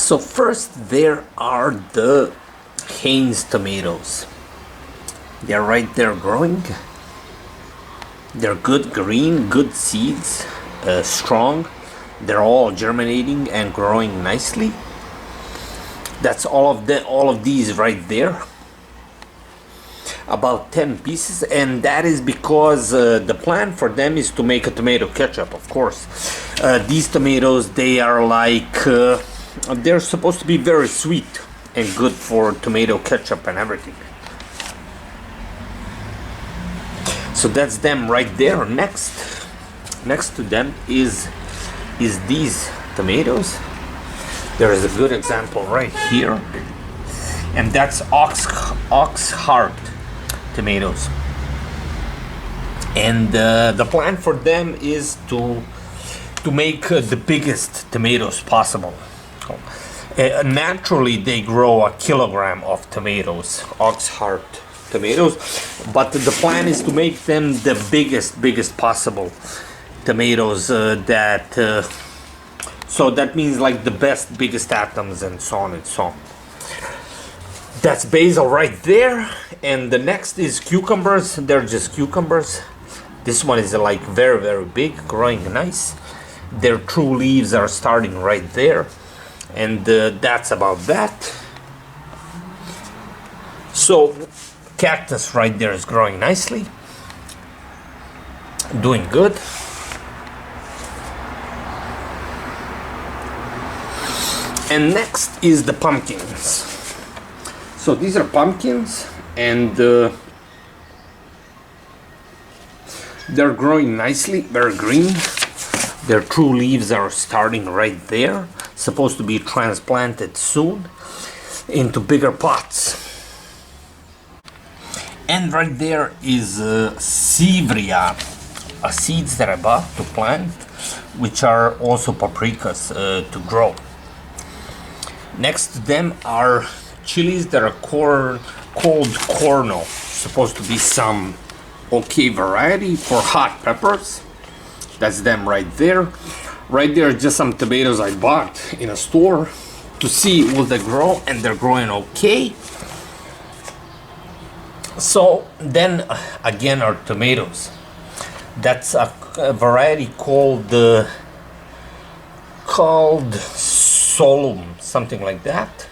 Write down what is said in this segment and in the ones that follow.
So first there are the Haynes tomatoes. They're right there growing. They're good green, good seeds, strong. They're all germinating and growing nicely. That's all of these right there. About 10 pieces, and that is because the plan for them is to make a tomato ketchup, of course. These tomatoes, they are like, they're supposed to be very sweet and good for tomato ketchup and everything. So that's them right there. Next to them is these tomatoes. There is a good example right here, and that's ox heart tomatoes. And the plan for them is to make the biggest tomatoes possible. Naturally, they grow a kilogram of tomatoes, ox heart tomatoes, but the plan is to make them the biggest possible tomatoes. So that means like the biggest atoms and so on and so on. That's basil right there, and the next is cucumbers. They're just cucumbers. This one is like very big, growing nice. Their true leaves are starting right there, and that's about that. So cactus right there is growing nicely, doing good. And next is the pumpkins. So these are pumpkins, and they're growing nicely, very green. Their true leaves are starting right there, supposed to be transplanted soon into bigger pots. And right there is Sivria, seeds that I bought to plant, which are also paprikas to grow. Next to them are chilies that are called corno, supposed to be some okay variety for hot peppers. That's them right there. Right there are just some tomatoes I bought in a store to see will they grow, and they're growing okay. So then again are tomatoes. That's a variety called Solum, something like that.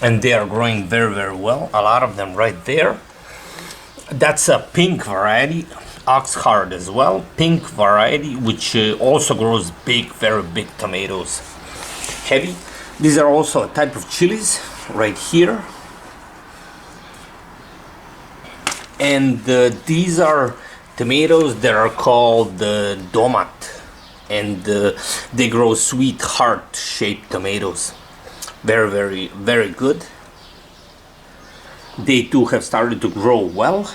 And they are growing very well. A lot of them right there. That's a pink variety, Oxheart as well. Pink variety, which also grows very big tomatoes. Heavy. These are also a type of chilies right here. And these are tomatoes that are called domat. And they grow sweet heart-shaped tomatoes. Very good. They too have started to grow well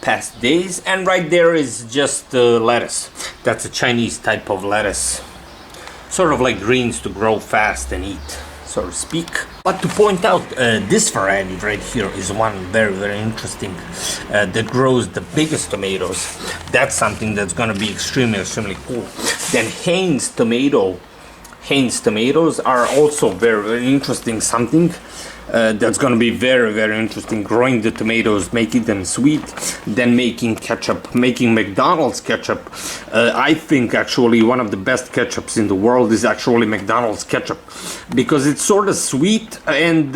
past days. And right there is just lettuce. That's a Chinese type of lettuce, sort of like greens to grow fast and eat, so to speak. But to point out, this variety right here is one very interesting that grows the biggest tomatoes. That's something that's going to be extremely cool. Then Haynes tomatoes are also very interesting, something that's going to be very interesting. Growing the tomatoes, making them sweet, then making ketchup, making McDonald's ketchup. I think actually one of the best ketchups in the world is actually McDonald's ketchup, because it's sort of sweet, and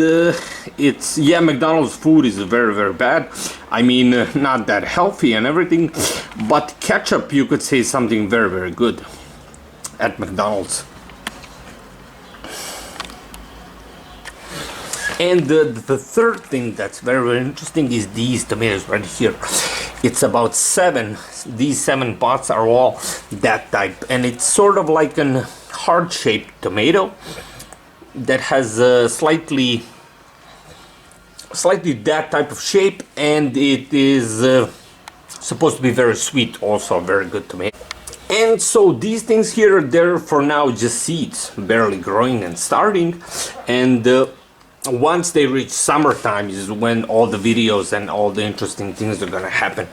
McDonald's food is very bad. I mean, not that healthy and everything, but ketchup, you could say something very good at McDonald's. And the third thing that's very interesting is these tomatoes right here. It's about 7. These 7 pots are all that type, and it's sort of like an heart-shaped tomato that has a slightly that type of shape, and it is supposed to be very sweet, also a very good tomato. And so these things here, they're for now just seeds, barely growing and starting, and once they reach summertime is when all the videos and all the interesting things are gonna happen.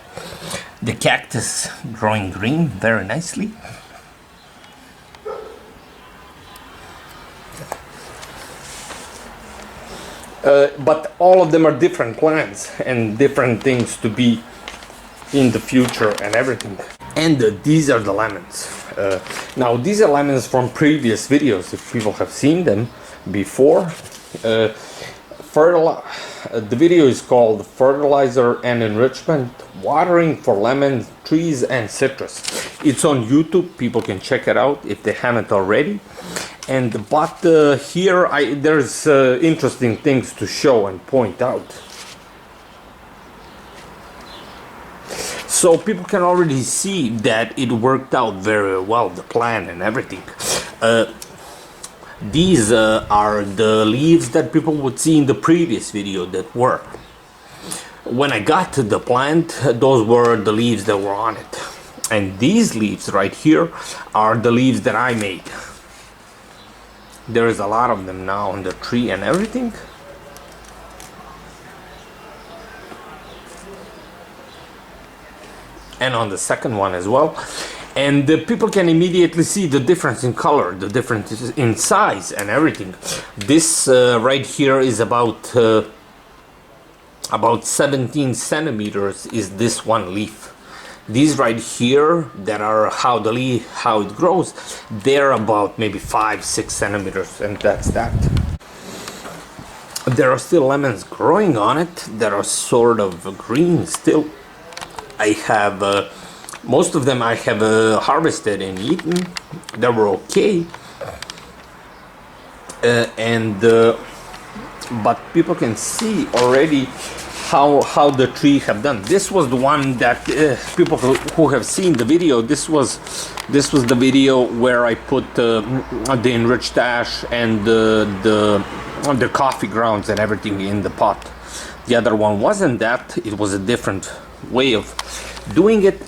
The cactus growing green very nicely. but all of them are different plants and different things to be in the future and everything. And these are the lemons. Now these are lemons from previous videos, if people have seen them before. The video is called Fertilizer and Enrichment, Watering for Lemon Trees and Citrus. It's on YouTube, people can check it out if they haven't already. But here there's interesting things to show and point out. So people can already see that it worked out very well, the plan and everything. These are the leaves that people would see in the previous video that were. When I got to the plant, those were the leaves that were on it. And these leaves right here are the leaves that I made. There is a lot of them now on the tree and everything. And on the second one as well. And people can immediately see the difference in color, the difference in size and everything. This right here is about 17 centimeters is this one leaf. These right here that are how it grows, they're about maybe 5-6 centimeters, and that's that. There are still lemons growing on it that are sort of green still. I have most of them I have harvested and eaten. They were okay, but people can see already how the tree have done. This was the one that people who have seen the video. This was the video where I put the enriched ash and the coffee grounds and everything in the pot. The other one wasn't that. It was a different way of doing it,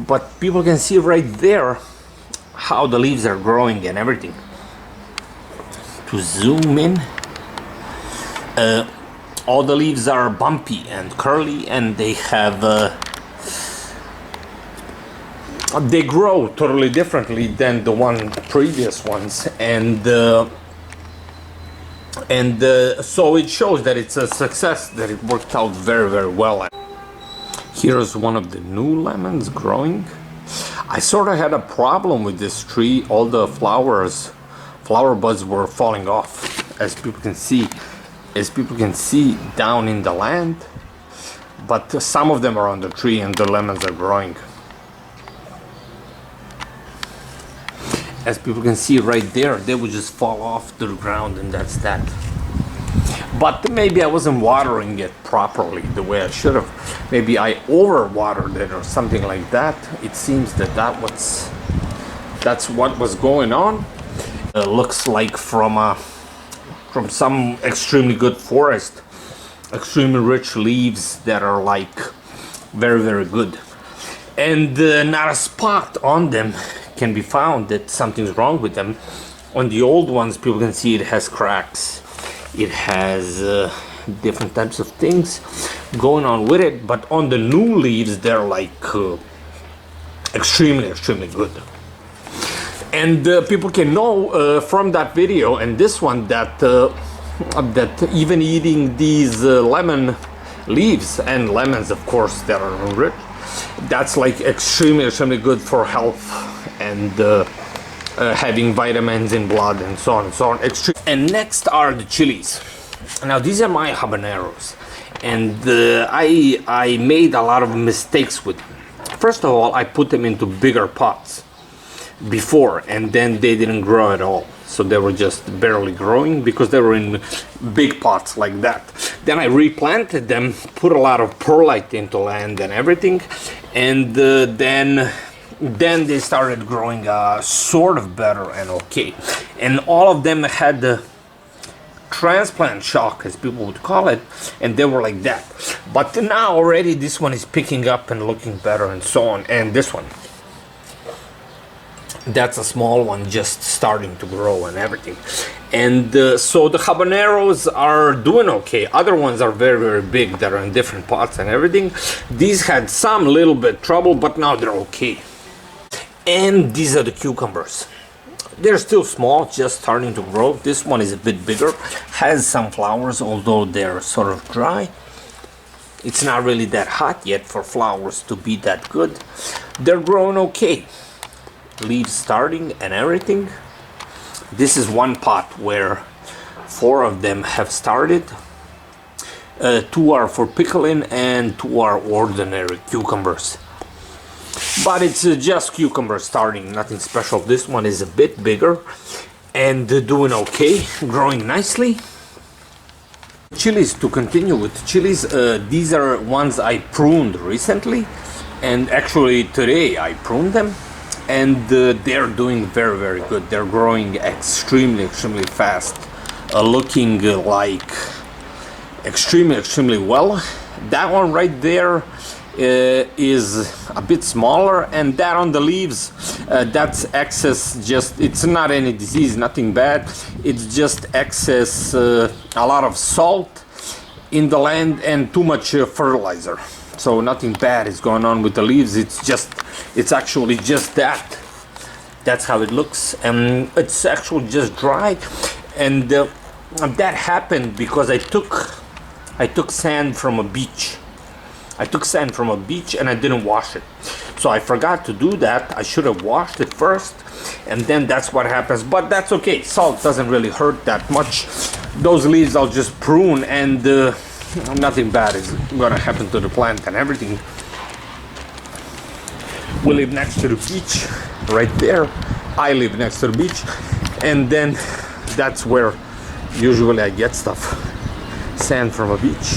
but people can see right there how the leaves are growing and everything. To zoom in, all the leaves are bumpy and curly, and they have they grow totally differently than the previous ones, and so it shows that it's a success, that it worked out very, very well. Here's one of the new lemons growing. I sort of had a problem with this tree. All the flower buds were falling off, as people can see down in the land. But some of them are on the tree and the lemons are growing. As people can see right there, they would just fall off to the ground, and that's that. But maybe I wasn't watering it properly the way I should have. Maybe I overwatered it or something like that. It seems that's what was going on. Looks like from some extremely good forest, extremely rich leaves that are like very, very good. And not a spot on them can be found that something's wrong with them. On the old ones, people can see it has cracks. It has different types of things going on with it, but on the new leaves, they're like extremely, extremely good. And people can know from that video and this one that even eating these lemon leaves, and lemons of course that are rich, that's like extremely, extremely good for health and having vitamins in blood and so on and so on. And next are the chilies. Now these are my habaneros, and I made a lot of mistakes with them. First of all, I put them into bigger pots before, and then they didn't grow at all. So they were just barely growing because they were in big pots like that. Then I replanted them, put a lot of perlite into land and everything, and then they started growing sort of better and okay. And all of them had the transplant shock, as people would call it, and they were like that. But now already this one is picking up and looking better and so on. And this one, that's a small one just starting to grow and everything. And so the habaneros are doing okay. Other ones are very, very big that are in different pots and everything. These had some little bit trouble, but now they're okay. And these are the cucumbers. They're still small, just starting to grow. This one is a bit bigger, has some flowers, although they're sort of dry. It's not really that hot yet for flowers to be that good. They're growing okay. Leaves starting and everything. This is one pot where 4 of them have started. 2 are for pickling and 2 are ordinary cucumbers. But it's just cucumbers starting, nothing special. This one is a bit bigger and doing okay, growing nicely. Chilies, to continue with chilies, these are ones I pruned recently, and actually today I pruned them, and they're doing very, very good. They're growing extremely fast, looking like extremely well. That one right there is a bit smaller, and that on the leaves, that's excess, just, it's not any disease, nothing bad, it's just excess, a lot of salt in the land and too much fertilizer. So nothing bad is going on with the leaves, it's actually just that. That's how it looks, and it's actually just dry. And that happened because I took sand from a beach. I took sand from a beach and I didn't wash it. So I forgot to do that. I should have washed it first, and then that's what happens. But that's okay. Salt doesn't really hurt that much. Those leaves I'll just prune, and nothing bad is gonna happen to the plant and everything. We live next to the beach, right there. I live next to the beach, and then that's where usually I get stuff. Sand from a beach,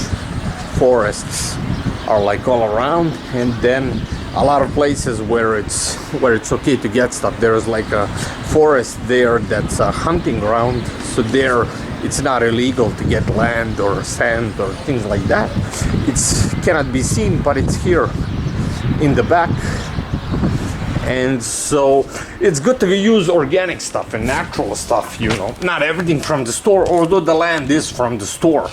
forests are like all around, and then a lot of places where it's okay to get stuff. There's like a forest there that's a hunting ground, so there it's not illegal to get land or sand or things like that. It's cannot be seen, but it's here in the back. And so it's good to use organic stuff and natural stuff, you know, not everything from the store, although the land is from the store.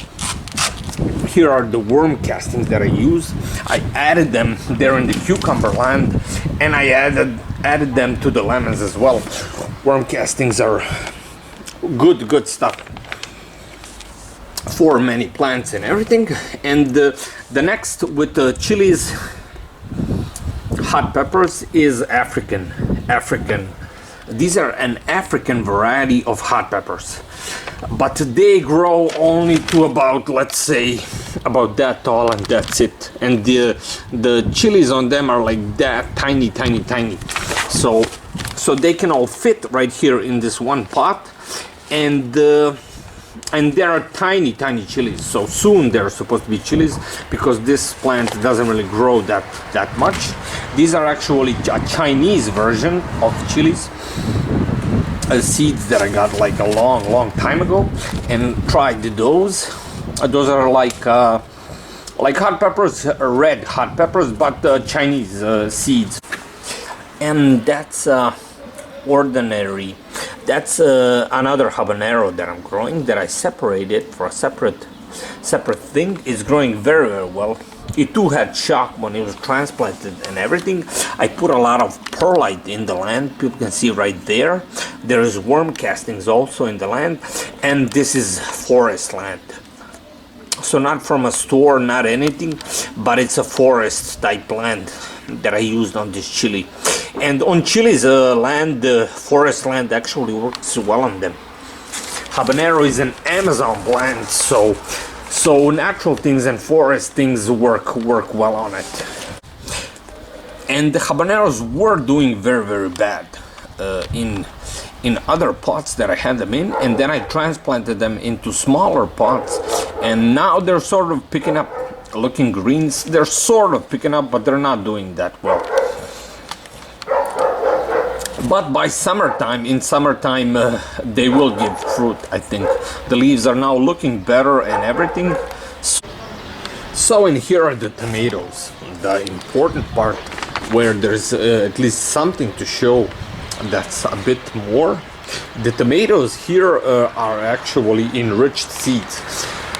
Here are the worm castings that I use. I added them there in the cucumber land, and I added them to the lemons as well. Worm castings are good stuff for many plants and everything. And the next with the chilies, hot peppers, is African. These are an African variety of hot peppers, but they grow only to about, let's say, about that tall, and that's it. And the chilies on them are like that, tiny. So they can all fit right here in this one pot, and there are tiny chilies. So soon they're supposed to be chilies, because this plant doesn't really grow that much. These are actually a Chinese version of chilies, seeds that I got like a long time ago, and tried those. Those are like hot peppers, red hot peppers, but Chinese seeds. And that's ordinary. That's another habanero that I'm growing, that I separated for a separate thing. It's growing very well. It too had shock when it was transplanted and everything. I put a lot of perlite in the land. People can see right there. There is worm castings also in the land, and this is forest land. So not from a store, not anything, but it's a forest type land that I used on this chili. And on chilies land, forest land actually works well on them. Habanero is an Amazon plant, so natural things and forest things work well on it. And the habaneros were doing very bad in other pots that I had them in, and then I transplanted them into smaller pots, and now they're sort of picking up, looking greens. They're sort of picking up, but they're not doing that well. But by summertime, they will give fruit, I think. The leaves are now looking better and everything. So in here are the tomatoes, the important part, where there's at least something to show that's a bit more. The tomatoes here are actually enriched seeds.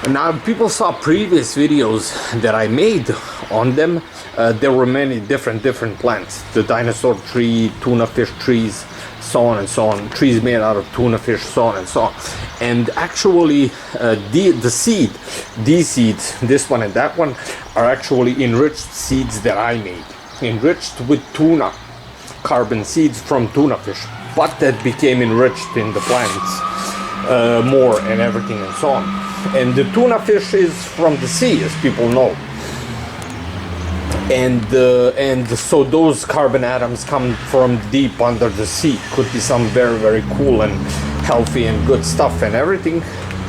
Now, people saw previous videos that I made on them. There were many different plants, the dinosaur tree, tuna fish trees. so on and so on. Trees made out of tuna fish, so on and so on. And actually, the seed, these seeds, this one and that one, are actually enriched seeds that I made, enriched with tuna, carbon seeds from tuna fish, but that became enriched in the plants more and everything and so on. And the tuna fish is from the sea, as people know. And so those carbon atoms come from deep under the sea. Could be some very, very cool and healthy and good stuff and everything.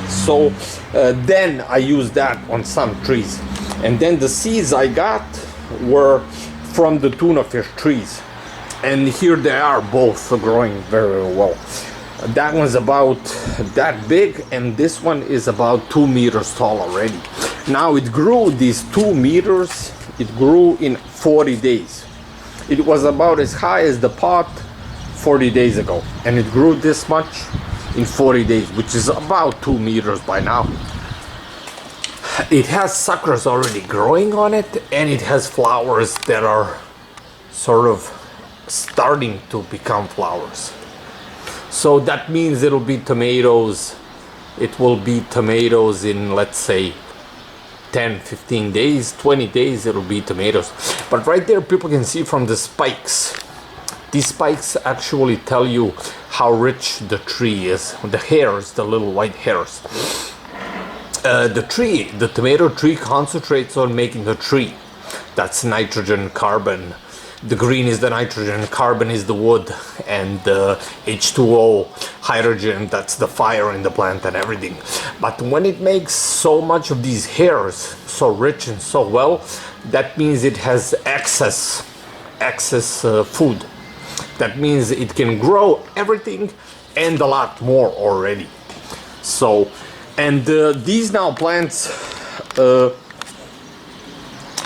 So then I used that on some trees. And then the seeds I got were from the tuna fish trees. And here they are, both growing very, very well. That one's about that big, and this one is about 2 meters tall already. Now it grew these 2 meters. It grew in 40 days. It was about as high as the pot 40 days ago, and it grew this much in 40 days, which is about 2 meters by now. It has suckers already growing on it, and it has flowers that are sort of starting to become flowers. So that means it'll be tomatoes. It will be tomatoes in, let's say, 10, 15 days, 20 days, it'll be tomatoes. But right there, people can see from the spikes. These spikes actually tell you how rich the tree is. The hairs, the little white hairs. The tomato tree concentrates on making the tree. That's nitrogen, carbon. The green is the nitrogen, carbon is the wood, and H2O, hydrogen, that's the fire in the plant and everything. But when it makes so much of these hairs, so rich and so well, that means it has excess food. That means it can grow everything and a lot more already. So, and these now plants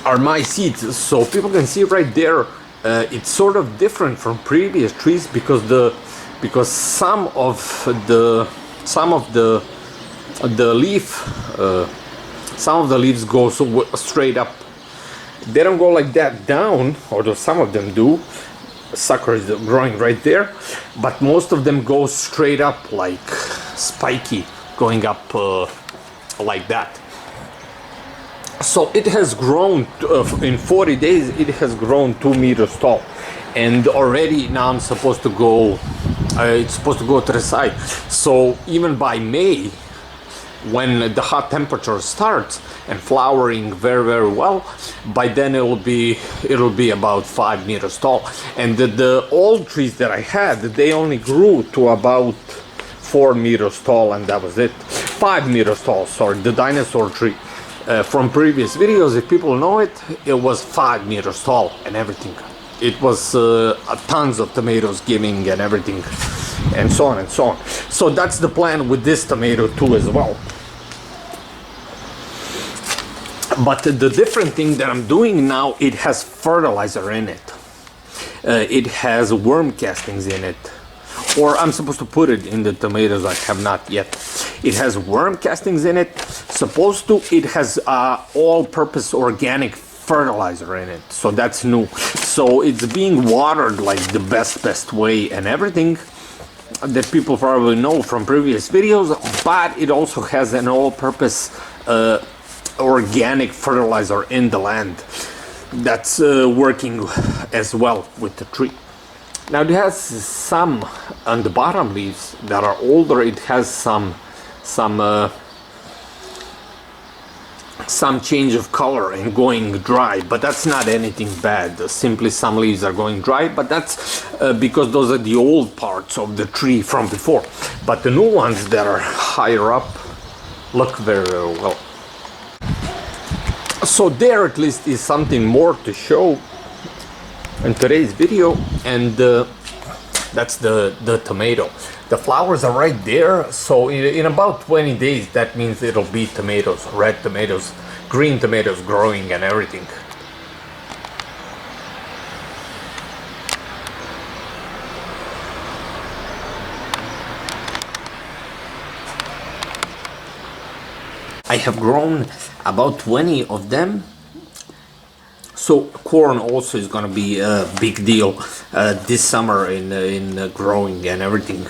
are my seeds. So people can see right there. It's sort of different from previous trees because some of the leaves go so straight up. They don't go like that down, although some of them do. Sucker is growing right there, but most of them go straight up, like spiky, going up like that. So it has grown in 40 days. It has grown 2 meters tall, and already now I'm supposed to go. It's supposed to go to the side. So even by May, when the hot temperature starts and flowering very, very well, by then it'll be about 5 meters tall. And the old trees that I had, they only grew to about 4 meters tall, and that was it. 5 meters tall. Sorry, the dinosaur tree. From previous videos, if people know it, it was 5 meters tall and everything. It was tons of tomatoes giving and everything, and so on and so on. So that's the plan with this tomato too as well. But the different thing that I'm doing now, it has fertilizer in it. It has worm castings in it. Or I'm supposed to put it in the tomatoes, I have not yet. It has worm castings in it. It has all-purpose organic fertilizer in it. So that's new. So it's being watered like the best way and everything that people probably know from previous videos. But it also has an all-purpose organic fertilizer in the land that's working as well with the tree. Now it has some on the bottom leaves that are older. It has some change of color and going dry, but that's not anything bad. Simply some leaves are going dry, but that's because those are the old parts of the tree from before. But the new ones that are higher up look very, very well. So there at least is something more to show in today's video, and that's the tomato. The flowers are right there, so in about 20 days that means it'll be tomatoes, red tomatoes, green tomatoes growing and everything. I have grown about 20 of them So corn also is gonna be a big deal this summer in growing and everything.